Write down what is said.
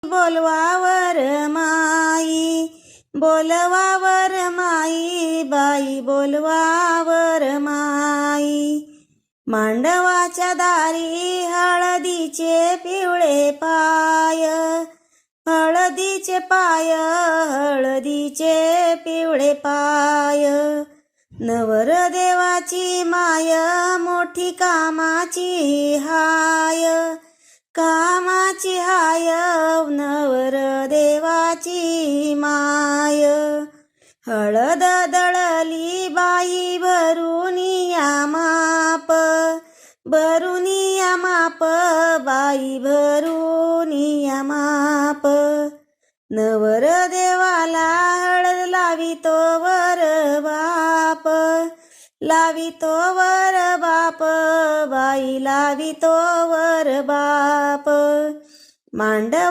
बोलवावर माई, बोलवावर माई, बाई बोलवावर माई. मांडवाच्या दारी हळदीचे पिवळे पाय, हळदीचे पाय, हळदीचे पिवळे पाय. नवरदेवाची माय मोठी कामाची हाय, कामाची हाय नवरदेवाची माय. हळद दळली बाई भरुनिया माप, भरुनिया माप, बाई भरुनिया माप. नवरदेवाला हळद लावितो वर बाप, लावितो वर बाप, बाई लावितो वर बाप. मांडवा